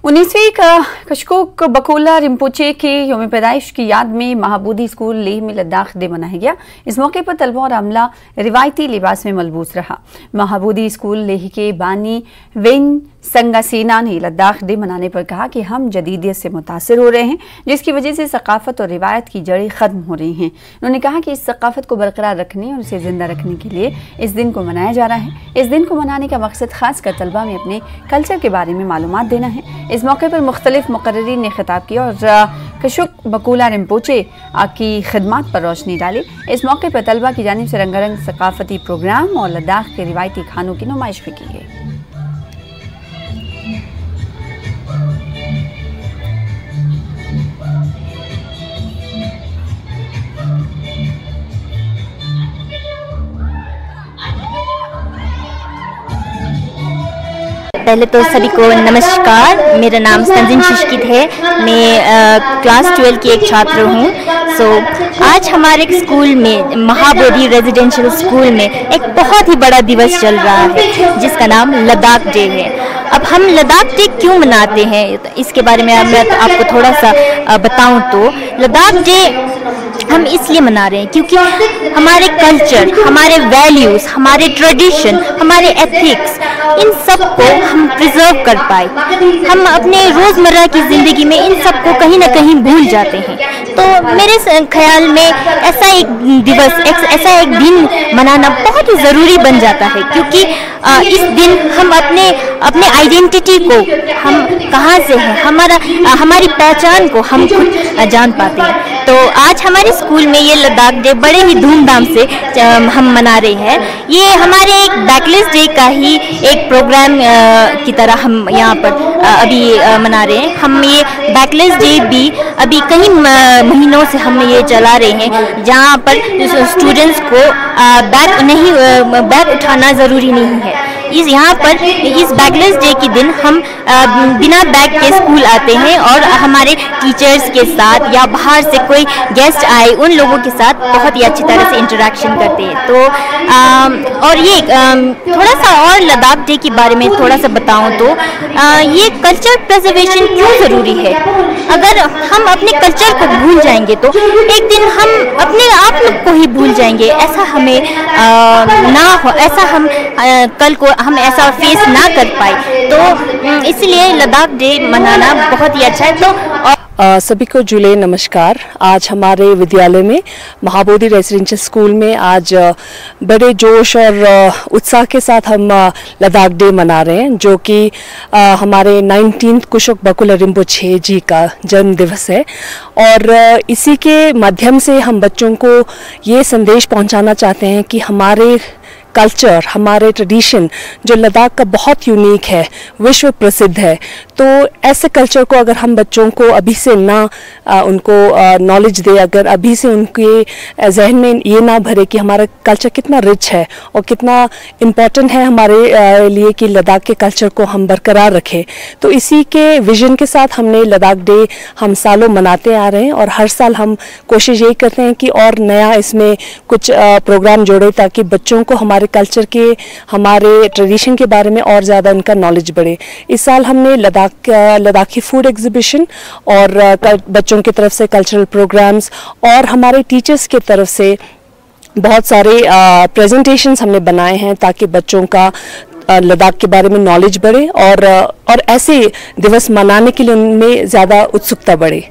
19वीं कशकोक बकोला रिम्पोचे के योम पैदाइश की याद में महाबोधि स्कूल लेह में लद्दाख डे मनाया गया। इस मौके पर तलबा और अमला रिवायती लिबास में मलबूस रहा। महाबोधि स्कूल लेह के बानी वेन संगासेना ने लद्दाख डे मनाने पर कहा कि हम जदीदियत से मुतासिर हो रहे हैं, जिसकी वजह से सकाफत और रिवायत की जड़ें ख़त्म हो रही हैं। उन्होंने कहा कि इस सकाफत को बरकरार रखने और उसे ज़िंदा रखने के लिए इस दिन को मनाया जा रहा है। इस दिन को मनाने का मकसद खासकर तलबा में अपने कल्चर के बारे में मालूमात देना है। इस मौके पर मुख्तलिफ मुकर्रिरीन ने खिताब किया और कशकोक बकोला रिम्पोचे की खिदमात पर रोशनी डाली। इस मौके पर तलबा की जानिब से रंगारंग सकाफती प्रोग्राम और लद्दाख के रिवायती खानों की नुमाइश भी की गई। पहले तो सभी को नमस्कार। मेरा नाम संजिन शिशकित है। मैं क्लास 12 की एक छात्र हूँ। आज हमारे स्कूल में महाबोधि रेजिडेंशियल स्कूल में एक बहुत ही बड़ा दिवस चल रहा है जिसका नाम लद्दाख डे है। अब हम लद्दाख डे क्यों मनाते हैं इसके बारे में मैं आपको थोड़ा सा बताऊं तो लद्दाख डे हम इसलिए मना रहे हैं क्योंकि हमारे कल्चर, हमारे वैल्यूज़, हमारे ट्रेडिशन, हमारे एथिक्स, इन सब को हम प्रिजर्व कर पाए। हम अपने रोज़मर्रा की ज़िंदगी में इन सब को कहीं ना कहीं भूल जाते हैं। तो मेरे ख्याल में ऐसा एक दिवस, ऐसा एक दिन मनाना बहुत ही ज़रूरी बन जाता है क्योंकि इस दिन हम अपने आइडेंटिटी को, हम कहाँ से हैं, हमारी पहचान को हम खुद जान पाते हैं। तो आज हमारे स्कूल में ये लद्दाख डे बड़े ही धूमधाम से हम मना रहे हैं। ये हमारे एक बैकलेस डे का ही एक प्रोग्राम की तरह हम यहाँ पर अभी मना रहे हैं। हम ये बैकलेस डे भी अभी कई महीनों से हम ये चला रहे हैं जहाँ पर स्टूडेंट्स को बैग उठाना ज़रूरी नहीं है। यहाँ पर इस बैगलेस डे के दिन हम बिना बैग के स्कूल आते हैं और हमारे टीचर्स के साथ या बाहर से कोई गेस्ट आए उन लोगों के साथ बहुत ही अच्छी तरह से इंटरेक्शन करते हैं। तो और ये थोड़ा सा और लद्दाख डे के बारे में थोड़ा सा बताऊं तो ये कल्चर प्रिजर्वेशन क्यों ज़रूरी है। अगर हम अपने कल्चर को भूल जाएंगे तो एक दिन हम अपने आप को ही भूल जाएंगे। ऐसा हमें ना हो, ऐसा हम कल को हम ऐसा फेस ना कर पाए। तो इसलिए लद्दाख डे मनाना बहुत ही अच्छा है। तो सभी को जुले नमस्कार। आज हमारे विद्यालय में महाबोधि रेजिडेंशियल स्कूल में आज बड़े जोश और उत्साह के साथ हम लद्दाख डे मना रहे हैं, जो कि हमारे 19th कशकोक बकोला रिम्पोचे जी का जन्म दिवस है। और इसी के माध्यम से हम बच्चों को ये संदेश पहुंचाना चाहते हैं कि हमारे कल्चर, हमारे ट्रेडिशन जो लद्दाख का बहुत यूनिक है, विश्व प्रसिद्ध है, तो ऐसे कल्चर को अगर हम बच्चों को अभी से ना उनको नॉलेज दे, अगर अभी से उनके जहन में ये ना भरे कि हमारा कल्चर कितना रिच है और कितना इम्पोर्टेंट है हमारे लिए कि लद्दाख के कल्चर को हम बरकरार रखें, तो इसी के विजन के साथ हमने लद्दाख डे हम सालों मनाते आ रहे हैं। और हर साल हम कोशिश यही करते हैं कि और नया इसमें कुछ प्रोग्राम जोड़े ताकि बच्चों को हमारे कल्चर के, हमारे ट्रेडिशन के बारे में और ज़्यादा उनका नॉलेज बढ़े। इस साल हमने लद्दाखी फूड एग्जीबिशन और बच्चों की तरफ से कल्चरल प्रोग्राम्स और हमारे टीचर्स की तरफ से बहुत सारे प्रेजेंटेशंस हमने बनाए हैं ताकि बच्चों का लद्दाख के बारे में नॉलेज बढ़े और ऐसे दिवस मनाने के लिए उनमें ज़्यादा उत्सुकता बढ़े।